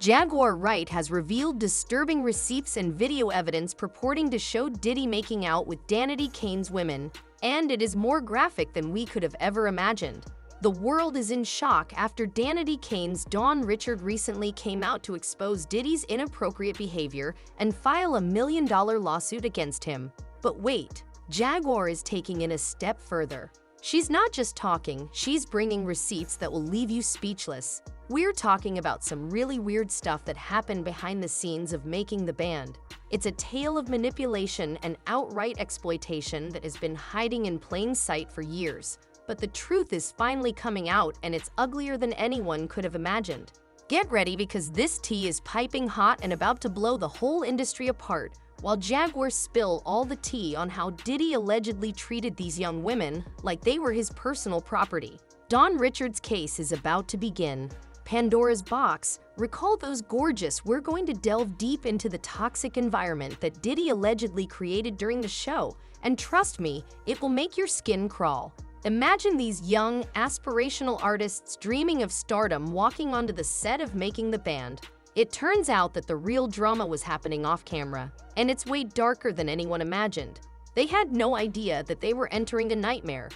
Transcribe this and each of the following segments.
Jaguar Wright has revealed disturbing receipts and video evidence purporting to show Diddy making out with Danity Kane's women, and it is more graphic than we could have ever imagined. The world is in shock after Danity Kane's Don Richard recently came out to expose Diddy's inappropriate behavior and file a $1 million lawsuit against him. But wait, Jaguar is taking it a step further. She's not just talking, she's bringing receipts that will leave you speechless. We're talking about some really weird stuff that happened behind the scenes of making the band. It's a tale of manipulation and outright exploitation that has been hiding in plain sight for years. But the truth is finally coming out, and it's uglier than anyone could have imagined. Get ready, because this tea is piping hot and about to blow the whole industry apart, while Jaguar spill all the tea on how Diddy allegedly treated these young women like they were his personal property. Don Richard's case is about to begin. Pandora's box. Recall those gorgeous. We're going to delve deep into the toxic environment that Diddy allegedly created during the show, and trust me, it will make your skin crawl. Imagine these young, aspirational artists dreaming of stardom walking onto the set of Making the Band. It turns out that the real drama was happening off camera, and it's way darker than anyone imagined. They had no idea that they were entering a nightmare.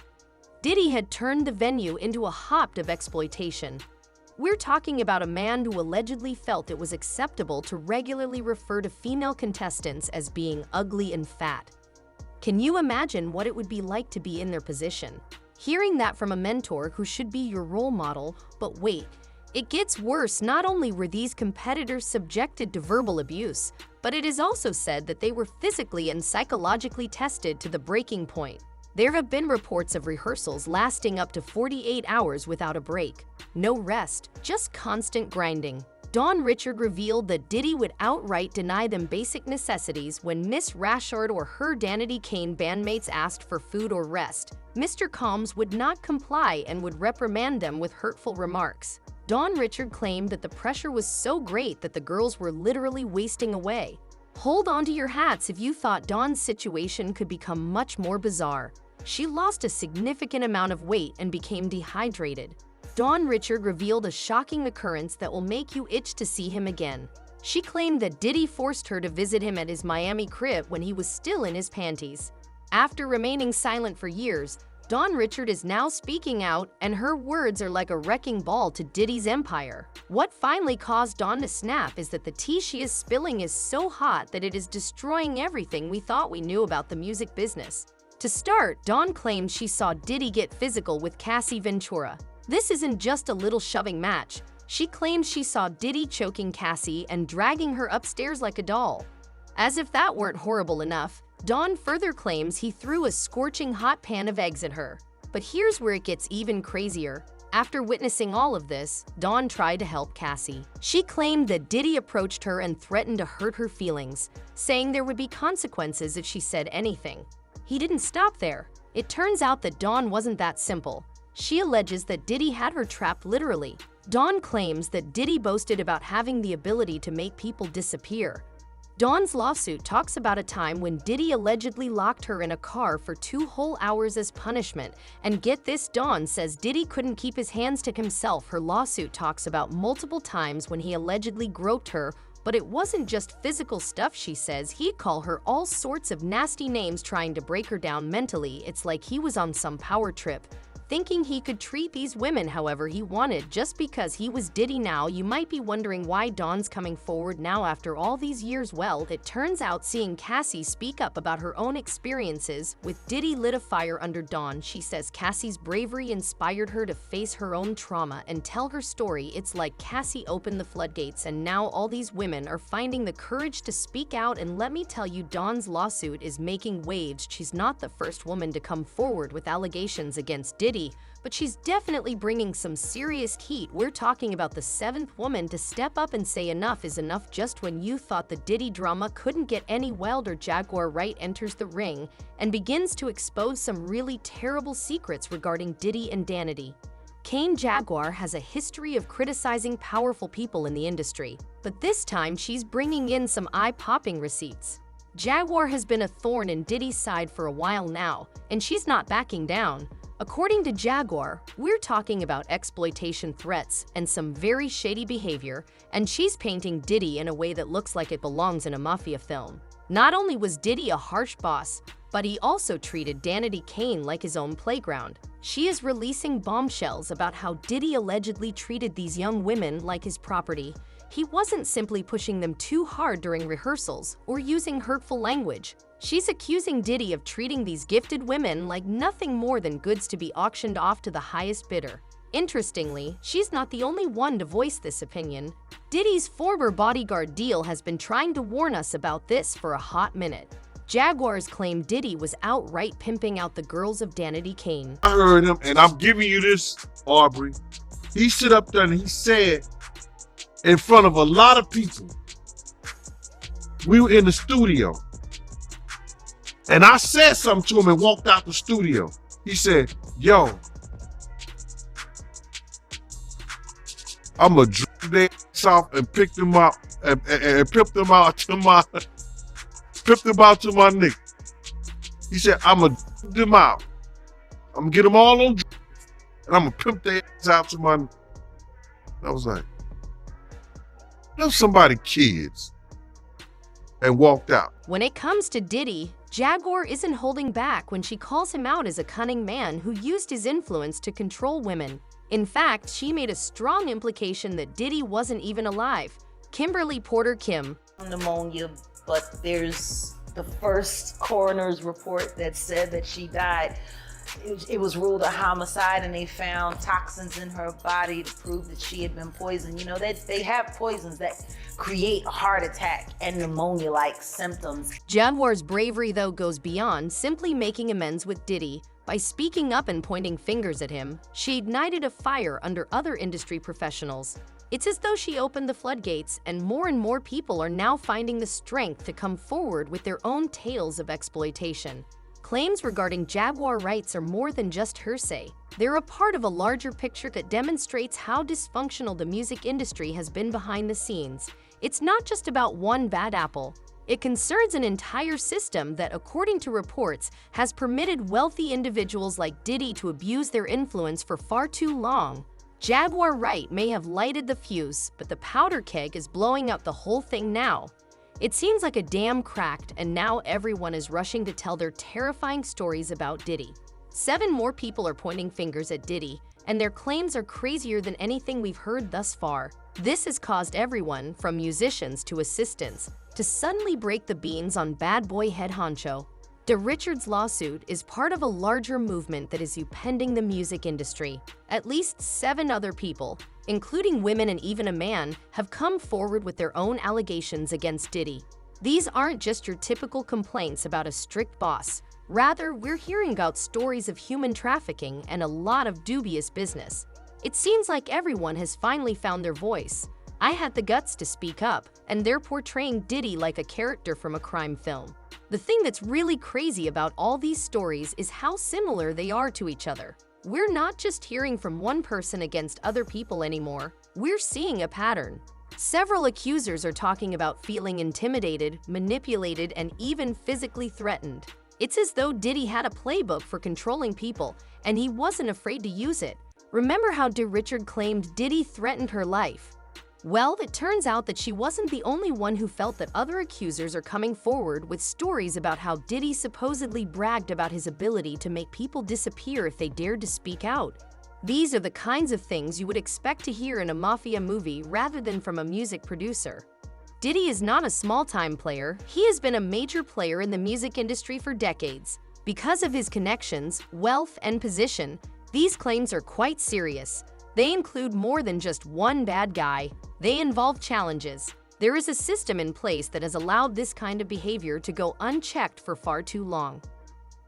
Diddy had turned the venue into a hotbed of exploitation. We're talking about a man who allegedly felt it was acceptable to regularly refer to female contestants as being ugly and fat. Can you imagine what it would be like to be in their position? Hearing that from a mentor who should be your role model, but wait, it gets worse. Not only were these competitors subjected to verbal abuse, but it is also said that they were physically and psychologically tested to the breaking point. There have been reports of rehearsals lasting up to 48 hours without a break. No rest, just constant grinding. Don Richard revealed that Diddy would outright deny them basic necessities when Miss Rashard or her Danity Kane bandmates asked for food or rest. Mr. Combs would not comply and would reprimand them with hurtful remarks. Don Richard claimed that the pressure was so great that the girls were literally wasting away. Hold on to your hats if you thought Don's situation could become much more bizarre. She lost a significant amount of weight and became dehydrated. Don Richard revealed a shocking occurrence that will make you itch to see him again. She claimed that Diddy forced her to visit him at his Miami crib when he was still in his panties. After remaining silent for years, Don Richard is now speaking out, and her words are like a wrecking ball to Diddy's empire. What finally caused Don to snap is that the tea she is spilling is so hot that it is destroying everything we thought we knew about the music business. To start, Don claims she saw Diddy get physical with Cassie Ventura. This isn't just a little shoving match. She claims she saw Diddy choking Cassie and dragging her upstairs like a doll. As if that weren't horrible enough, Don further claims he threw a scorching hot pan of eggs at her. But here's where it gets even crazier. After witnessing all of this, Don tried to help Cassie. She claimed that Diddy approached her and threatened to hurt her feelings, saying there would be consequences if she said anything. He didn't stop there. It turns out that Dawn wasn't that simple. She alleges that Diddy had her trapped literally. Dawn claims that Diddy boasted about having the ability to make people disappear. Dawn's lawsuit talks about a time when Diddy allegedly locked her in a car for 2 whole hours as punishment. And get this, Dawn says Diddy couldn't keep his hands to himself. Her lawsuit talks about multiple times when he allegedly groped her. But it wasn't just physical stuff, she says. He'd call her all sorts of nasty names trying to break her down mentally. It's like he was on some power trip, thinking he could treat these women however he wanted just because he was Diddy. Now, you might be wondering why Dawn's coming forward now after all these years. Well, it turns out seeing Cassie speak up about her own experiences with Diddy lit a fire under Dawn. She says Cassie's bravery inspired her to face her own trauma and tell her story. It's like Cassie opened the floodgates, and now all these women are finding the courage to speak out. And let me tell you, Dawn's lawsuit is making waves. She's not the first woman to come forward with allegations against Diddy, but she's definitely bringing some serious heat. We're talking about the 7th woman to step up and say enough is enough. Just when you thought the Diddy drama couldn't get any wilder, Jaguar Wright enters the ring and begins to expose some really terrible secrets regarding Diddy and Danity Kane. Jaguar has a history of criticizing powerful people in the industry, but this time she's bringing in some eye-popping receipts. Jaguar has been a thorn in Diddy's side for a while now, and she's not backing down. According to Jaguar, we're talking about exploitation threats and some very shady behavior, and she's painting Diddy in a way that looks like it belongs in a mafia film. Not only was Diddy a harsh boss, but he also treated Danity Kane like his own playground. She is releasing bombshells about how Diddy allegedly treated these young women like his property. He wasn't simply pushing them too hard during rehearsals or using hurtful language. She's accusing Diddy of treating these gifted women like nothing more than goods to be auctioned off to the highest bidder. Interestingly, she's not the only one to voice this opinion. Diddy's former bodyguard deal has been trying to warn us about this for a hot minute. Jaguars claim Diddy was outright pimping out the girls of Danity Kane. I heard him, and I'm giving you this, Aubrey. He stood up there and he said, in front of a lot of people, we were in the studio, and I said something to him and walked out the studio. He said, yo, I'm gonna drop their ass off and pick them up and pimp them out to my nigga. He said, I'm gonna drop them out. I'm gonna get them all on drugs, and I'm gonna pimp their ass out to my nigga. I was like, "There's somebody kids," and walked out. When it comes to Diddy, Jaguar isn't holding back when she calls him out as a cunning man who used his influence to control women. In fact, she made a strong implication that Diddy wasn't even alive. Kimberly Porter Kim. Pneumonia, but there's the first coroner's report that said that she died. It was ruled a homicide, and they found toxins in her body to prove that she had been poisoned. You know, they have poisons that create a heart attack and pneumonia-like symptoms. Jaguar's bravery, though, goes beyond simply making amends with Diddy. By speaking up and pointing fingers at him, she ignited a fire under other industry professionals. It's as though she opened the floodgates, and more people are now finding the strength to come forward with their own tales of exploitation. Claims regarding Jaguar rights are more than just hearsay. They're a part of a larger picture that demonstrates how dysfunctional the music industry has been behind the scenes. It's not just about one bad apple. It concerns an entire system that, according to reports, has permitted wealthy individuals like Diddy to abuse their influence for far too long. Jaguar Wright may have lighted the fuse, but the powder keg is blowing up the whole thing now. It seems like a dam cracked, and now everyone is rushing to tell their terrifying stories about Diddy. 7 more people are pointing fingers at Diddy, and their claims are crazier than anything we've heard thus far. This has caused everyone, from musicians to assistants, to suddenly break the beans on bad boy head honcho. Richard's lawsuit is part of a larger movement that is upending the music industry. At least 7 other people, including women and even a man, have come forward with their own allegations against Diddy. These aren't just your typical complaints about a strict boss. Rather, we're hearing about stories of human trafficking and a lot of dubious business. It seems like everyone has finally found their voice. I had the guts to speak up, and they're portraying Diddy like a character from a crime film. The thing that's really crazy about all these stories is how similar they are to each other. We're not just hearing from one person against other people anymore. We're seeing a pattern. Several accusers are talking about feeling intimidated, manipulated, and even physically threatened. It's as though Diddy had a playbook for controlling people, and he wasn't afraid to use it. Remember how Richard claimed Diddy threatened her life? Well, it turns out that she wasn't the only one who felt that other accusers are coming forward with stories about how Diddy supposedly bragged about his ability to make people disappear if they dared to speak out. These are the kinds of things you would expect to hear in a mafia movie rather than from a music producer. Diddy is not a small-time player. He has been a major player in the music industry for decades. Because of his connections, wealth, and position, these claims are quite serious. They include more than just one bad guy. They involve challenges. There is a system in place that has allowed this kind of behavior to go unchecked for far too long.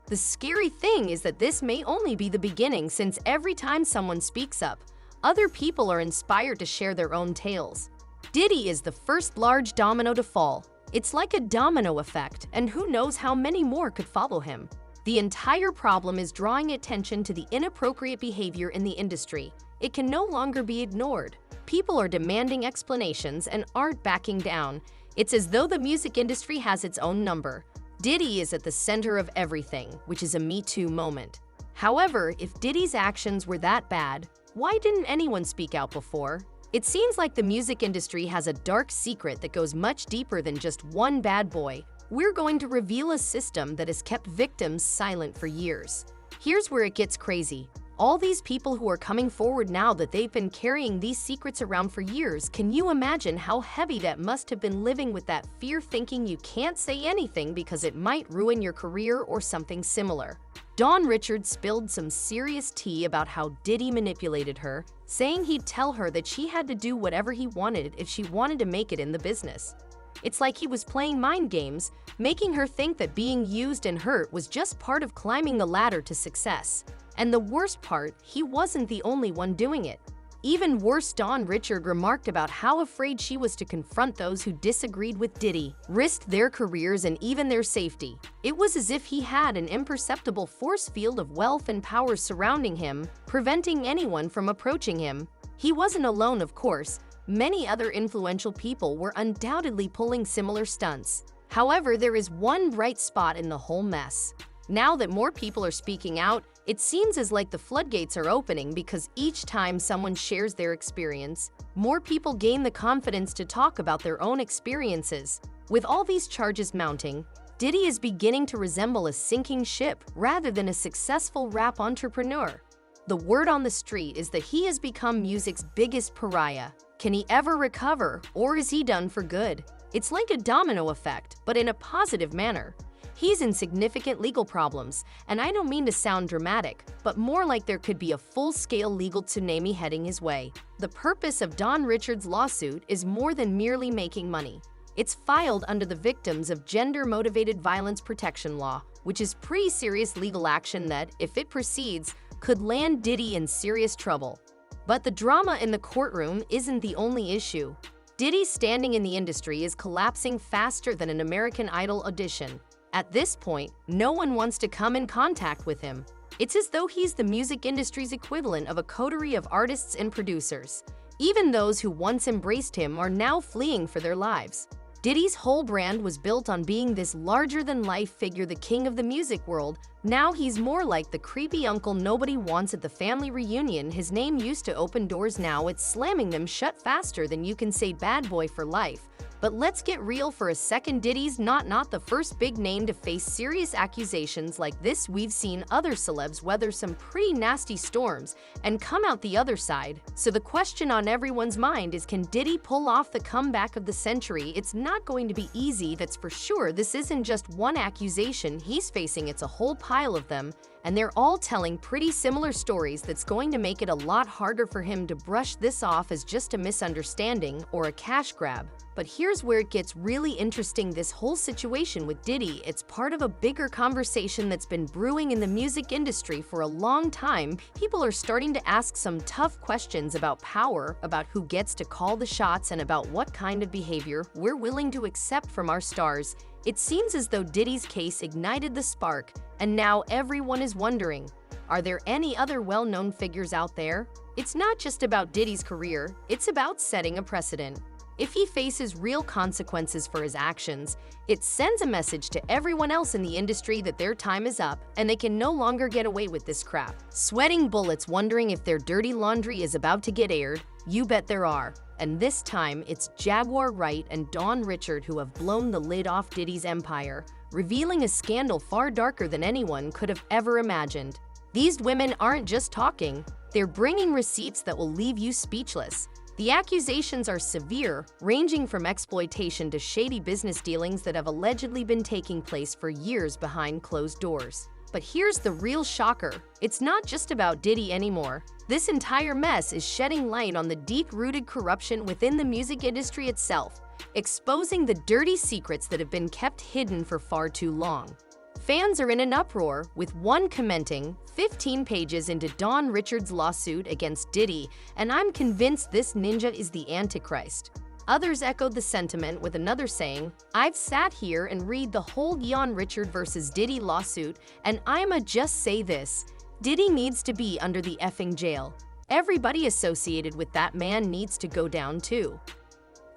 The scary thing is that this may only be the beginning, since every time someone speaks up, other people are inspired to share their own tales. Diddy is the first large domino to fall. It's like a domino effect, and who knows how many more could follow him. The entire problem is drawing attention to the inappropriate behavior in the industry. It can no longer be ignored. People are demanding explanations and aren't backing down. It's as though the music industry has its own number. Diddy is at the center of everything, which is a Me Too moment. However, if Diddy's actions were that bad, why didn't anyone speak out before? It seems like the music industry has a dark secret that goes much deeper than just one bad boy. We're going to reveal a system that has kept victims silent for years. Here's where it gets crazy. All these people who are coming forward now that they've been carrying these secrets around for years, can you imagine how heavy that must have been, living with that fear, thinking you can't say anything because it might ruin your career or something similar? Dawn Richards spilled some serious tea about how Diddy manipulated her, saying he'd tell her that she had to do whatever he wanted if she wanted to make it in the business. It's like he was playing mind games, making her think that being used and hurt was just part of climbing the ladder to success. And the worst part, he wasn't the only one doing it. Even worse, Dawn Richard remarked about how afraid she was to confront those who disagreed with Diddy, risked their careers and even their safety. It was as if he had an imperceptible force field of wealth and power surrounding him, preventing anyone from approaching him. He wasn't alone, of course. Many other influential people were undoubtedly pulling similar stunts. However, there is one bright spot in the whole mess. Now that more people are speaking out, it seems as like the floodgates are opening, because each time someone shares their experience, more people gain the confidence to talk about their own experiences. With all these charges mounting, Diddy is beginning to resemble a sinking ship rather than a successful rap entrepreneur. The word on the street is that he has become music's biggest pariah. Can he ever recover, or is he done for good? It's like a domino effect, but in a positive manner. He's in significant legal problems, and I don't mean to sound dramatic, but more like there could be a full-scale legal tsunami heading his way. The purpose of Dawn Richards' lawsuit is more than merely making money. It's filed under the Victims of Gender-Motivated Violence Protection Law, which is pretty serious legal action that, if it proceeds, could land Diddy in serious trouble. But the drama in the courtroom isn't the only issue. Diddy's standing in the industry is collapsing faster than an American Idol audition. At this point, no one wants to come in contact with him. It's as though he's the music industry's equivalent of a coterie of artists and producers. Even those who once embraced him are now fleeing for their lives. Diddy's whole brand was built on being this larger-than-life figure, the king of the music world. Now he's more like the creepy uncle nobody wants at the family reunion. His name used to open doors, now it's slamming them shut faster than you can say bad boy for life. But let's get real for a second. Diddy's not the first big name to face serious accusations like this. We've seen other celebs weather some pretty nasty storms and come out the other side. So the question on everyone's mind is, can Diddy pull off the comeback of the century? It's not going to be easy, that's for sure. This isn't just one accusation he's facing, it's a whole pile of them, and they're all telling pretty similar stories. That's going to make it a lot harder for him to brush this off as just a misunderstanding or a cash grab. But here's where it gets really interesting. This whole situation with Diddy, it's part of a bigger conversation that's been brewing in the music industry for a long time. People are starting to ask some tough questions about power, about who gets to call the shots, and about what kind of behavior we're willing to accept from our stars. It seems as though Diddy's case ignited the spark, and now everyone is wondering, are there any other well-known figures out there? It's not just about Diddy's career, it's about setting a precedent. If he faces real consequences for his actions, it sends a message to everyone else in the industry that their time is up and they can no longer get away with this crap. Sweating bullets, wondering if their dirty laundry is about to get aired? You bet there are. And this time, it's Jaguar Wright and Dawn Richard who have blown the lid off Diddy's empire, revealing a scandal far darker than anyone could have ever imagined. These women aren't just talking, they're bringing receipts that will leave you speechless. The accusations are severe, ranging from exploitation to shady business dealings that have allegedly been taking place for years behind closed doors. But here's the real shocker. It's not just about Diddy anymore. This entire mess is shedding light on the deep-rooted corruption within the music industry itself, exposing the dirty secrets that have been kept hidden for far too long. Fans are in an uproar, with one commenting 15 pages into Dawn Richards' lawsuit against Diddy, and I'm convinced this ninja is the Antichrist. Others echoed the sentiment, with another saying, I've sat here and read the whole Dawn Richard versus Diddy lawsuit, and I'ma just say this, Diddy needs to be under the effing jail. Everybody associated with that man needs to go down too.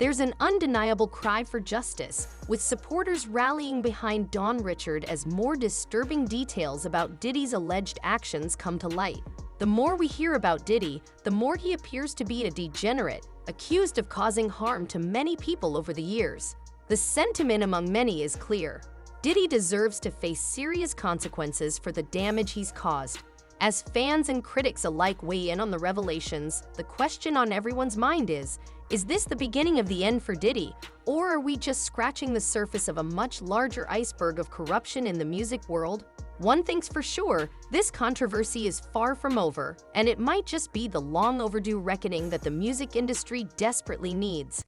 There's an undeniable cry for justice, with supporters rallying behind Dawn Richard as more disturbing details about Diddy's alleged actions come to light. The more we hear about Diddy, the more he appears to be a degenerate, accused of causing harm to many people over the years. The sentiment among many is clear. Diddy deserves to face serious consequences for the damage he's caused. As fans and critics alike weigh in on the revelations, the question on everyone's mind is this the beginning of the end for Diddy, or are we just scratching the surface of a much larger iceberg of corruption in the music world? One thing's for sure, this controversy is far from over, and it might just be the long overdue reckoning that the music industry desperately needs.